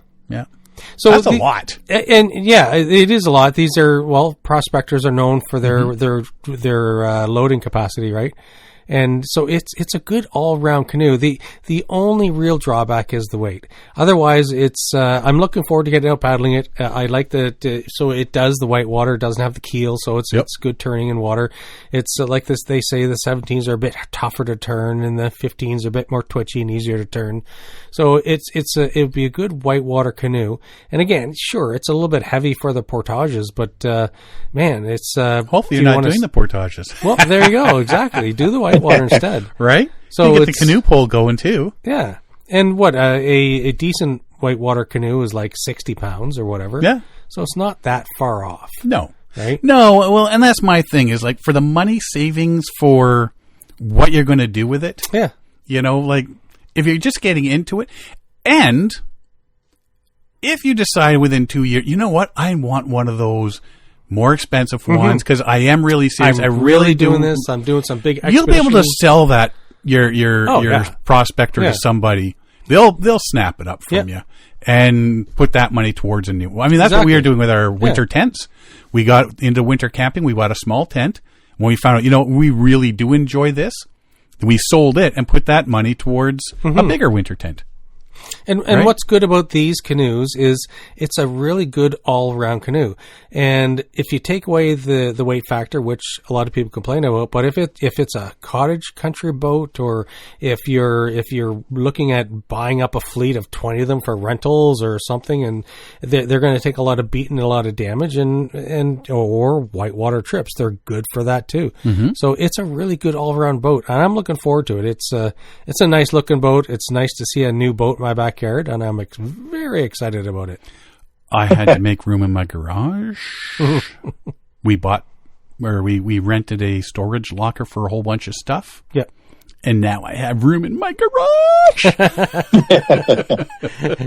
So that's a lot. And it is a lot. These are, prospectors are known for their loading capacity, right? And so it's a good all-round canoe. The only real drawback is the weight. Otherwise, it's I'm looking forward to getting out paddling it. I like so it does the white water. It doesn't have the keel, so it's good turning in water. It's like this. They say the 17s are a bit tougher to turn, and the 15s are a bit more twitchy and easier to turn. So it would be a good whitewater canoe. And again, sure, it's a little bit heavy for the portages, but man, it's hopefully you're not doing the portages. Well, there you go. Exactly. Do the whitewater instead. Right? So you get the canoe pole going too. Yeah. And what, a decent whitewater canoe is like 60 pounds or whatever. Yeah. So it's not that far off. No. Right? No. Well, and that's my thing is like for the money savings for what you're going to do with it. Yeah. You know, like if you're just getting into it and if you decide within 2 years, you know what? I want one of those more expensive ones because I am really serious. I'm really doing this. I'm doing some big expedition. You'll be able to sell that your Prospector to somebody. They'll snap it up from you and put that money towards a new one. I mean, that's what we are doing with our winter tents. We got into winter camping. We bought a small tent. When we found out, we really do enjoy this, we sold it and put that money towards a bigger winter tent. And what's good about these canoes is it's a really good all-around canoe. And if you take away the weight factor, which a lot of people complain about, but if it's a cottage country boat, or if you're looking at buying up a fleet of 20 of them for rentals or something, and they're going to take a lot of beating and a lot of damage, or whitewater trips, they're good for that too. Mm-hmm. So it's a really good all-around boat, and I'm looking forward to it. It's a nice looking boat. It's nice to see a new boat my backyard, and I'm very excited about it. I had to make room in my garage. We rented a storage locker for a whole bunch of stuff. Yep. And now I have room in my garage.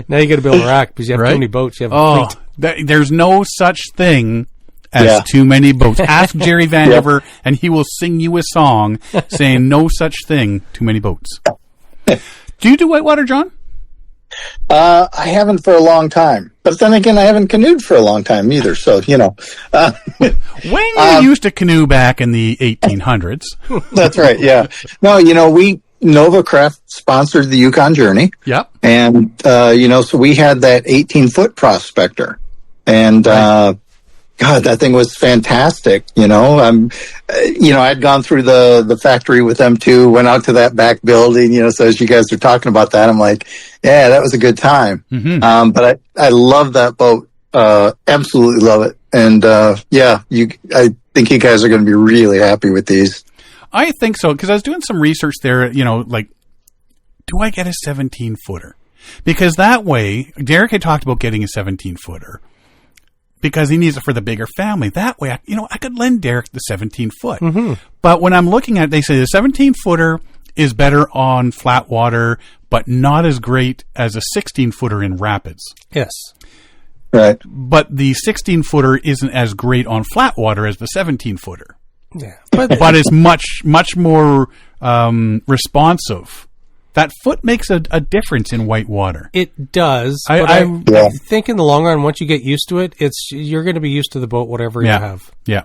Now you got to build a rack because you have too many boats. You have a fleet. There's no such thing as too many boats. Ask Jerry Vandiver, and he will sing you a song saying no such thing, too many boats. Do you do whitewater, John? I haven't for a long time, but then again, I haven't canoed for a long time either. So, when you used to canoe back in the 1800s. That's right. Yeah. No, Nova Craft sponsored the Yukon Journey. Yep. And, so we had that 18-foot Prospector. And, God, that thing was fantastic. I'd gone through the factory with them too, went out to that back building, so as you guys are talking about that, I'm like, yeah, that was a good time. Mm-hmm. But I love that boat. Absolutely love it. And, I think you guys are going to be really happy with these. I think so. Cause I was doing some research there, do I get a 17-footer? Because that way, Derek had talked about getting a 17-footer. Because he needs it for the bigger family. That way, I could lend Derek the 17-foot. Mm-hmm. But when I'm looking at it, they say the 17-footer is better on flat water, but not as great as a 16-footer in rapids. Yes. Right. But the 16-footer isn't as great on flat water as the 17-footer. Yeah. But it's much, much more responsive. That foot makes a difference in white water. It does. I think in the long run, once you get used to it, you're going to be used to the boat, whatever you have. Yeah.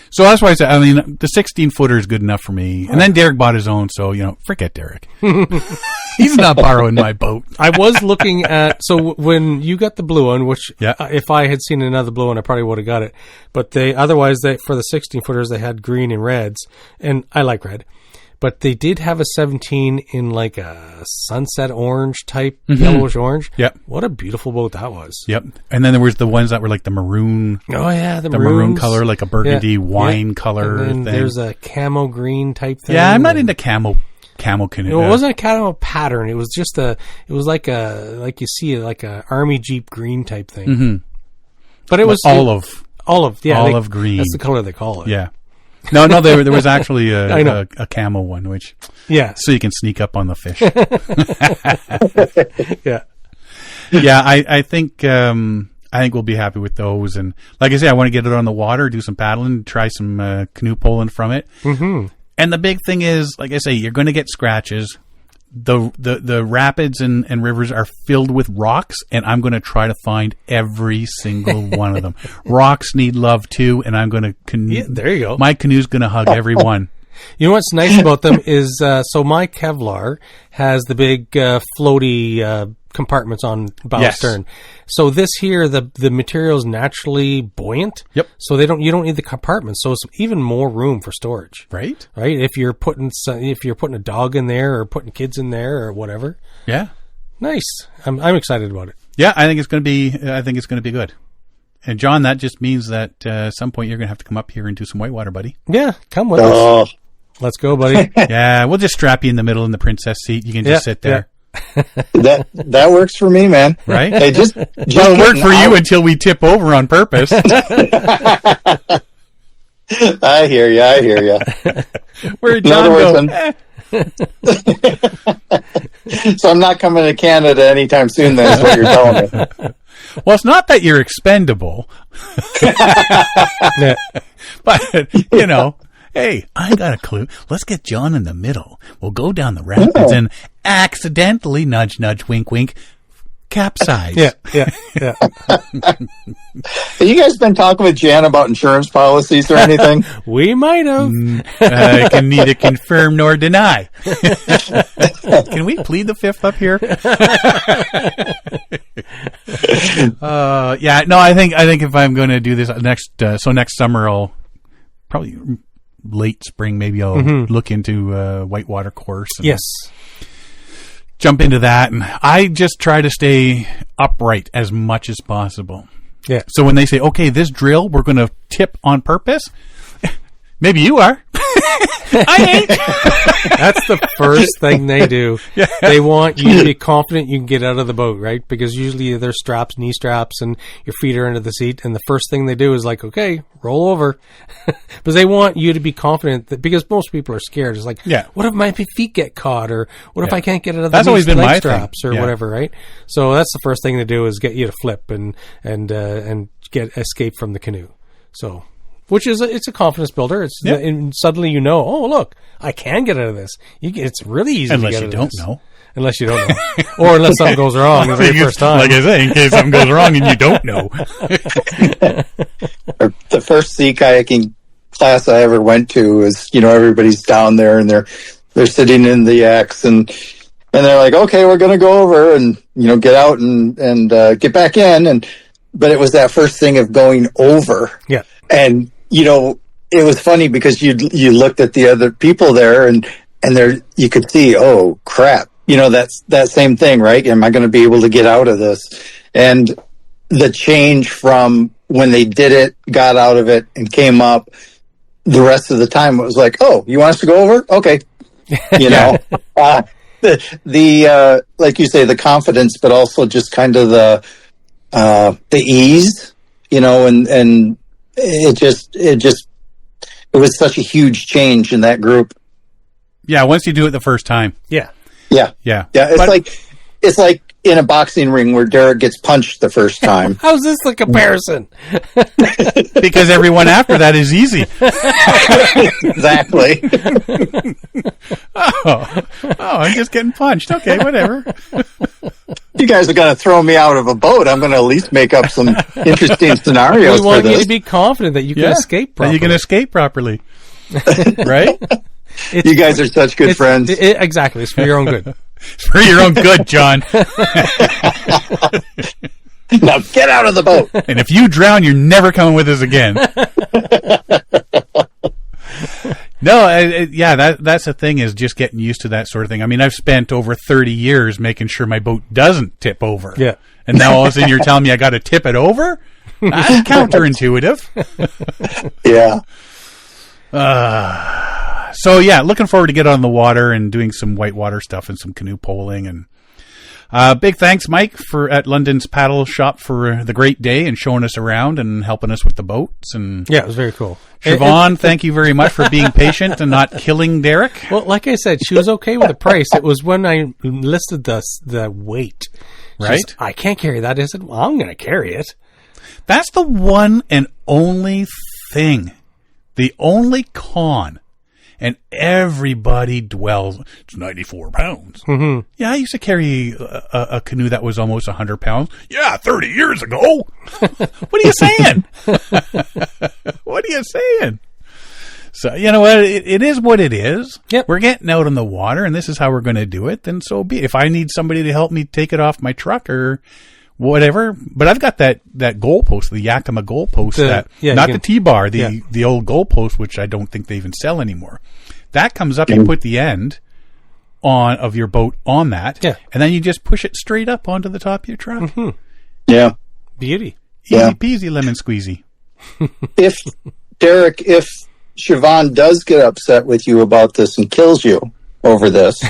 So that's why I said, the 16-footer is good enough for me. And then Derek bought his own, so, forget Derek. He's not borrowing my boat. I was looking at, so when you got the blue one, which if I had seen another blue one, I probably would have got it. But for the 16-footers, they had green and reds, and I like red. But they did have a 17 in like a sunset orange type, yellowish orange. Yep. What a beautiful boat that was. Yep. And then there was the ones that were like the maroon. Oh, yeah. The maroon color, like a burgundy wine color and then thing. There's a camo green type thing. Yeah, I'm not into camo canoe. It wasn't a camo pattern. It was just like you see like a army Jeep green type thing. Mm-hmm. But it was olive. Olive green. That's the color they call it. Yeah. No, there was actually a camo one, which so you can sneak up on the fish. Yeah. I think we'll be happy with those, and like I say, I want to get it on the water, do some paddling, try some canoe pulling from it. Mm-hmm. And the big thing is, like I say, you're going to get scratches. The rapids and rivers are filled with rocks, and I'm going to try to find every single one of them. Rocks need love too, and I'm going to there you go. My canoe's going to hug every one. You know what's nice about them is so my Kevlar has the big floaty compartments on bow stern. So this here, the material is naturally buoyant. Yep. So you don't need the compartments. So it's even more room for storage. Right. If you're putting a dog in there or putting kids in there or whatever. Yeah. Nice. I'm excited about it. Yeah, I think it's going to be good. And John, that just means that at some point you're going to have to come up here and do some whitewater, buddy. Yeah, come with us. Let's go, buddy. Yeah, we'll just strap you in the middle in the princess seat. You can just sit there. Yeah. That works for me, man. Right? Hey, just it'll work for you until we tip over on purpose. I hear you. Where'd John go? So I'm not coming to Canada anytime soon, then, is what you're telling me. Well, it's not that you're expendable. But, hey, I got a clue. Let's get John in the middle. We'll go down the rapids and accidentally, nudge, nudge, wink, wink, capsize. Yeah. Have you guys been talking with Jan about insurance policies or anything? We might have. I can neither confirm nor deny. Can we plead the fifth up here? I think if I'm going to do this next summer, I'll probably late spring, maybe I'll look into a whitewater course. Yes. Jump into that, and I just try to stay upright as much as possible. Yeah. So when they say, okay, this drill, we're going to tip on purpose, maybe you are. I That's the first thing they do. Yeah. They want you to be confident you can get out of the boat, right? Because usually there's straps, knee straps, and your feet are under the seat. And the first thing they do is like, okay, roll over. But they want you to be confident that, because most people are scared. It's like, what if my feet get caught, or what if I can't get out of the leg straps or whatever, right? So that's the first thing to do is get you to flip and get escape from the canoe. So, which is it's a confidence builder. It's and suddenly you know, oh look, I can get out of this. It's really easy to get out of this. Unless you don't know, or unless something goes wrong the very first time. Like I say, in case something goes wrong and you don't know. The first sea kayaking class I ever went to was, everybody's down there and they're sitting in the X and they're like, okay, we're going to go over and, get out and get back in. But it was that first thing of going over. Yeah. And, it was funny because you looked at the other people there and there you could see, oh crap, that's that same thing, right? Am I going to be able to get out of this? And the change from when they did it, got out of it and came up, the rest of the time it was like, oh, you want us to go over? Okay. The like you say, the confidence, but also just kind of the ease, and it was such a huge change in that group. Yeah. Once you do it the first time. Yeah. It's like in a boxing ring where Derek gets punched the first time. How's this the comparison? Because everyone after that is easy. Exactly. I'm just getting punched. Okay, whatever. You guys are going to throw me out of a boat. I'm going to at least make up some interesting scenarios. We want you to be confident that you can escape properly. That you can escape properly. Right? You guys are such good friends. Exactly. It's for your own good. It's for your own good, John. Now get out of the boat. And if you drown, you're never coming with us again. No, that's the thing, is just getting used to that sort of thing. I mean, I've spent over 30 years making sure my boat doesn't tip over. Yeah. And now all of a sudden you're telling me I got to tip it over? That's counterintuitive. Yeah. So looking forward to get on the water and doing some whitewater stuff and some canoe poling. And big thanks, Mike, at London's Paddle Shop for the great day and showing us around and helping us with the boats. And it was very cool. Siobhan, thank you very much for being patient and not killing Derek. Well, like I said, she was okay with the price. It was when I listed the weight. Right? I can't carry that. I said, well, I'm going to carry it. That's the one and only thing. The only con. And everybody dwells, it's 94 pounds. Mm-hmm. Yeah, I used to carry a canoe that was almost 100 pounds. Yeah, 30 years ago. What are you saying? What are you saying? So, you know what? It is what it is. Yep. We're getting out on the water, and this is how we're going to do it. Then so be it. If I need somebody to help me take it off my truck or whatever, but I've got that goalpost, the Yakima goalpost, the T-bar, the old goalpost, which I don't think they even sell anymore. That comes up, you put the end of your boat on that, and then you just push it straight up onto the top of your truck. Mm-hmm. Yeah. Beauty. Easy peasy lemon squeezy. If Siobhan does get upset with you about this and kills you over this,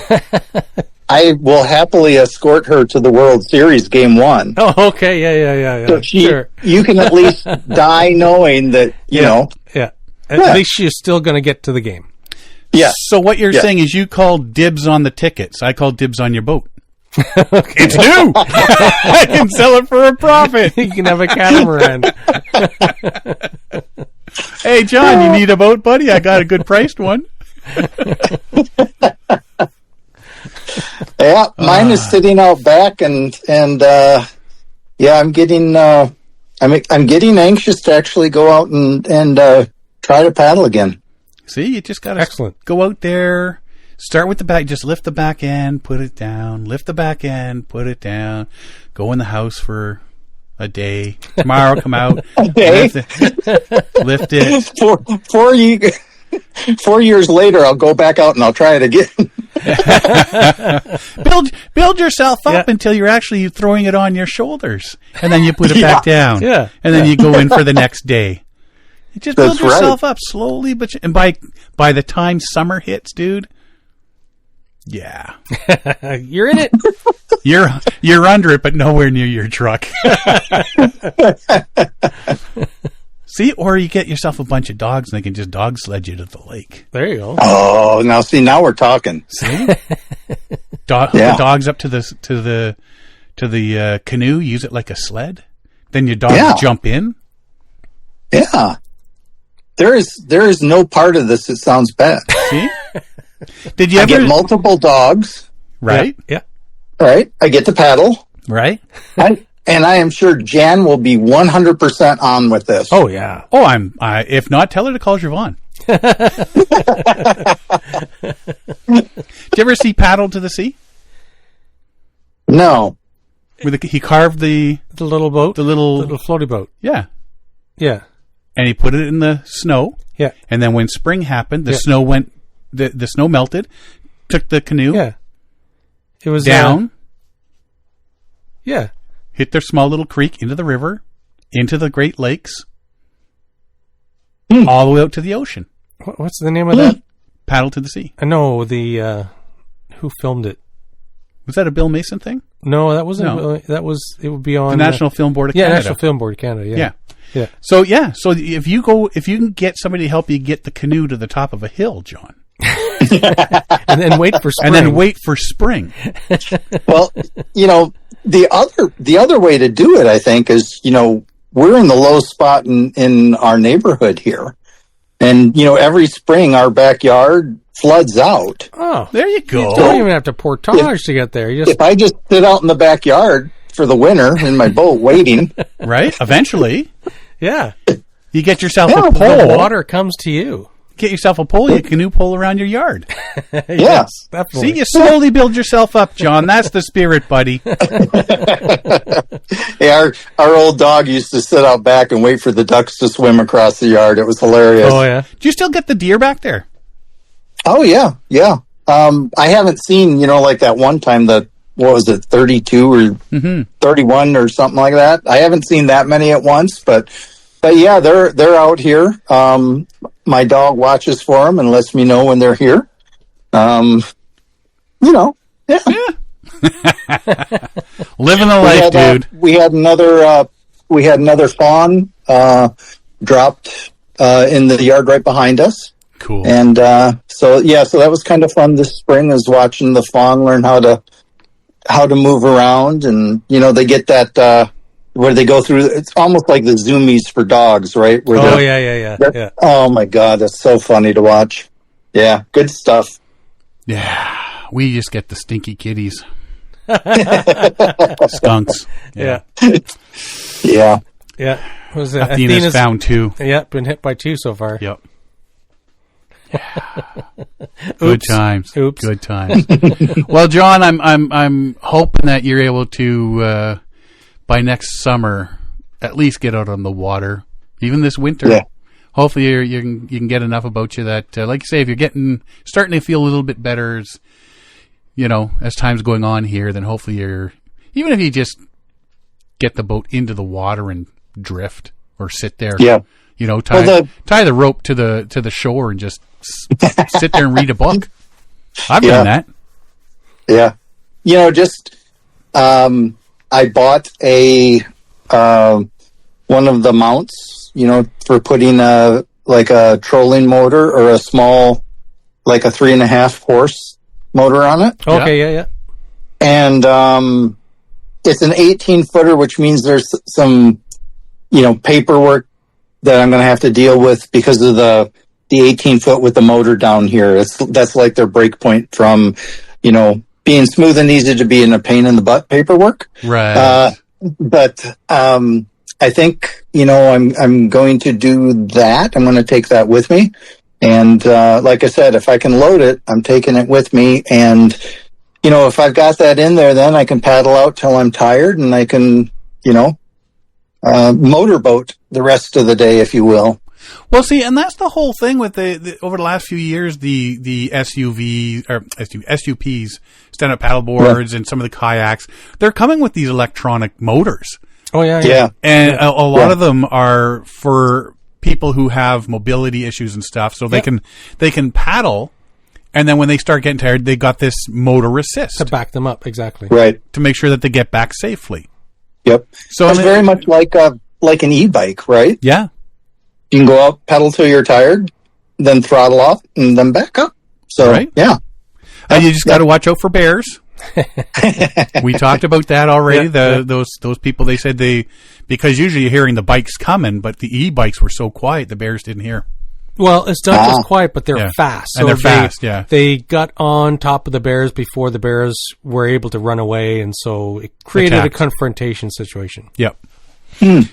I will happily escort her to the World Series Game 1. Oh, okay. Yeah. So you can at least die knowing that, you know. Yeah. At least she's still going to get to the game. Yeah. So what you're saying is you call dibs on the tickets. I call dibs on your boat. It's new. I can sell it for a profit. You can have a catamaran. Hey, John, you need a boat, buddy? I got a good priced one. Yeah, mine is sitting out back, and I'm getting I'm getting anxious to actually go out and try to paddle again. See, you just got to go out there, start with the back, just lift the back end, put it down, lift the back end, put it down, go in the house for a day. Tomorrow, come out, a day? lift it. 4 years later, I'll go back out and I'll try it again. build yourself up until you're actually throwing it on your shoulders, and then you put it back down. Yeah. And then you go in for the next day. You just build yourself up slowly, and by the time summer hits, dude, Yeah. You're in it. You're under it, but nowhere near your truck. See, or you get yourself a bunch of dogs and they can just dog sled you to the lake. There you go. Oh, now we're talking. See? Hook the dogs up to the canoe, use it like a sled. Then your dogs jump in. Yeah. There is no part of this that sounds bad. See? Did you ever get multiple dogs? Right? Yeah. Right. I get to paddle. Right? And I am sure Jan will be 100% on with this. Oh, yeah. Oh, if not, tell her to call Javon. Did you ever see Paddle to the Sea? No. Where he carved the little boat? The little floaty boat. Yeah. Yeah. And he put it in the snow. Yeah. And then when spring happened, the snow went, the snow melted, took the canoe. Yeah. It was down. Yeah. Hit their small little creek into the river, into the Great Lakes, all the way out to the ocean. What's the name of that? Paddle to the Sea. I know who filmed it. Was that a Bill Mason thing? No, that wasn't. No. That was. It would be on the National Film Board of Canada. Yeah, National Film Board of Canada. Yeah. So if you can get somebody to help you get the canoe to the top of a hill, John, and then wait for spring. Well, the other way to do it, I think, is we're in the low spot in our neighborhood here, and every spring our backyard floods out. Oh, there you go. You don't even have to portage to get there. If I just sit out in the backyard for the winter in my boat waiting, right? Eventually, yeah, you get yourself a pole. The water comes to you. Get yourself a pole, a canoe pole around your yard. Yes, definitely. See, you slowly build yourself up, John. That's the spirit, buddy. Yeah, our old dog used to sit out back and wait for the ducks to swim across the yard. It was hilarious. Oh, yeah. Do you still get the deer back there? Oh, yeah, yeah. I haven't seen, like that one time that, 32 or 31 or something like that. I haven't seen that many at once, but yeah, they're out here. My dog watches for them and lets me know when they're here. Yeah. Living the life, dude. We had another fawn dropped in the yard right behind us. Cool. And so that was kind of fun this spring, is watching the fawn learn how to move around, and they get that where they go through. It's almost like the zoomies for dogs, right? Where yeah. Oh my God, that's so funny to watch. Yeah, good stuff. Yeah, we just get the stinky kitties. Skunks. Yeah. Was it Athena's found 2. Yeah, been hit by 2 so far. Yep. Good times. Oops. Good times. Well, John, I'm hoping that you're able to by next summer at least get out on the water, even this winter. Yeah. Hopefully you can get enough about you that, like you say, if you're starting to feel a little bit better as as time's going on here, then hopefully even if you just get the boat into the water and drift or sit there. Yeah. Tie the rope to the shore and just sit there and read a book. I've done that. Yeah. I bought one of the mounts, for putting a trolling motor or a small, like a 3.5 horse motor on it. Okay. Yeah. And, it's an 18-footer, which means there's some, paperwork that I'm going to have to deal with because of the 18-foot with the motor down here. That's like their break point from, being smooth and easy to being a pain in the butt paperwork. Right. But I think, I'm going to do that. I'm going to take that with me. And like I said, if I can load it, I'm taking it with me. And, if I've got that in there, then I can paddle out till I'm tired, and I can, motorboat the rest of the day, if you will. Well, see, and that's the whole thing with the over the last few years, the SUPs, stand-up paddle boards, and some of the kayaks, they're coming with these electronic motors. Oh, yeah. And a lot of them are for people who have mobility issues and stuff, so they can paddle And then when they start getting tired, they got this motor assist to back them up, exactly. Right. to make sure that they get back safely. Yep. So It's very much like an e-bike, right? Yeah. You can go out, pedal till you're tired, then throttle off, and then back up. So, Right. yeah. And you just got to watch out for bears. We talked about that already. Those people, they said because usually you're hearing the bikes coming, but the e-bikes were so quiet, the bears didn't hear. Well, it's not just quiet, but they're Yeah. fast. And they're fast, yeah. They got on top of the bears before the bears were able to run away, and so it created Attacked. a confrontation situation. Yep.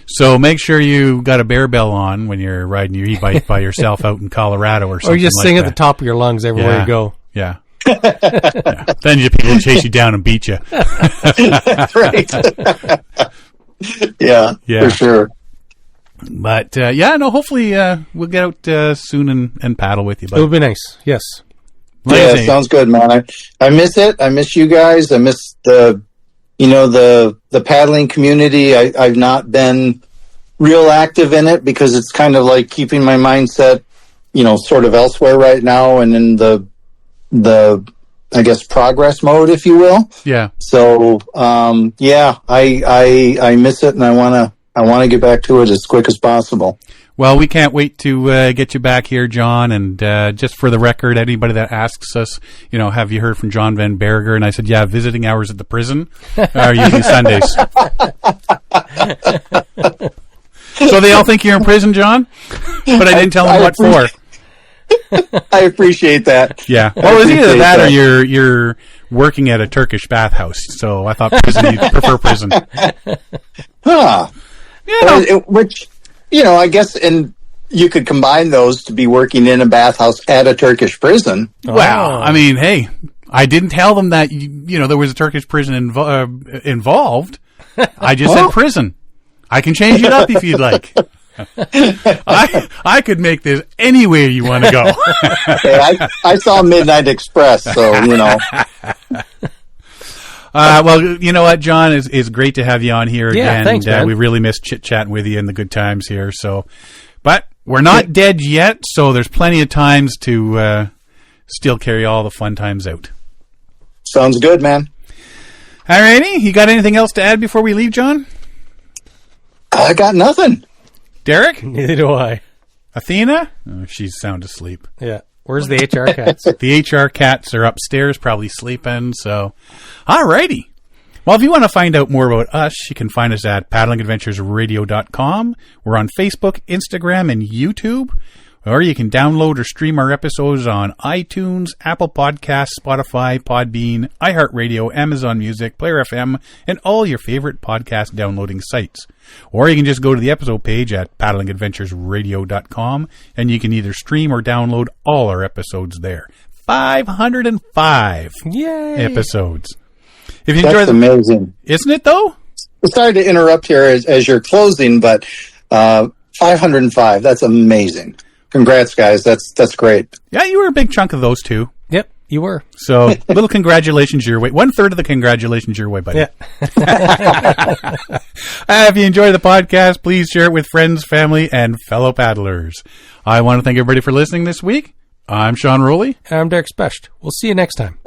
So make sure you got a bear bell on when you're riding your e-bike by yourself out in Colorado or something. Or you just like sing that. at the top of your lungs everywhere Yeah. you go. Yeah. Yeah. Then people will chase you down and beat you. Right. Yeah, Yeah. for sure. But hopefully we'll get out soon and paddle with you. It would be nice. Yes. Like I Yeah, say, sounds good, man. I miss it. I miss you guys. I miss the paddling community. I've not been real active in it because it's kind of like keeping my mindset, sort of elsewhere right now and in the I guess progress mode, if you will. yeah. So I miss it, and I want to get back to it as quick as possible. Well, we can't wait to get you back here, John. And just for the record, anybody that asks us, have you heard from John Van Barriger? And I said, yeah, visiting hours at the prison are usually Sundays. So they all think you're in prison, John? But I didn't tell them what for. I appreciate that. Yeah. Well, it was either that or you're working at a Turkish bathhouse. So I thought prison, you prefer prison. Huh. Which, I guess, and you could combine those to be working in a bathhouse at a Turkish prison. Well, I mean, hey, I didn't tell them that, there was a Turkish prison involved. I just said prison. I can change it up if you'd like. I could make this any way you want to go. Hey, I saw Midnight Express, so, Well, you know what, John, is great to have you on here again. Thanks, man. We really missed chit-chatting with you and the good times here. So, but we're not dead yet, so there's plenty of times to still carry all the fun times out. Sounds good, man. All righty. You got anything else to add before we leave, John? I got nothing. Derek? Neither do I. Athena? Oh, she's sound asleep. Yeah. Where's the HR cats? The HR cats are upstairs, probably sleeping. So, all righty. Well, if you want to find out more about us, you can find us at paddlingadventuresradio.com. We're on Facebook, Instagram, and YouTube. Or you can download or stream our episodes on iTunes, Apple Podcasts, Spotify, Podbean, iHeartRadio, Amazon Music, Player FM, and all your favorite podcast downloading sites. Or you can just go to the episode page at paddlingadventuresradio.com, and you can either stream or download all our episodes there. 505 Yay! episodes. If you That's amazing. Isn't it, though? Sorry to interrupt here as you're closing, but 505, that's amazing. Congrats, guys. That's great. Yeah, you were a big chunk of those too. Yep, you were. So, little congratulations your way. 1/3 of the congratulations your way, buddy. Yeah. If you enjoy the podcast, please share it with friends, family, and fellow paddlers. I want to thank everybody for listening this week. I'm Sean Rowley. And I'm Derek Specht. We'll see you next time.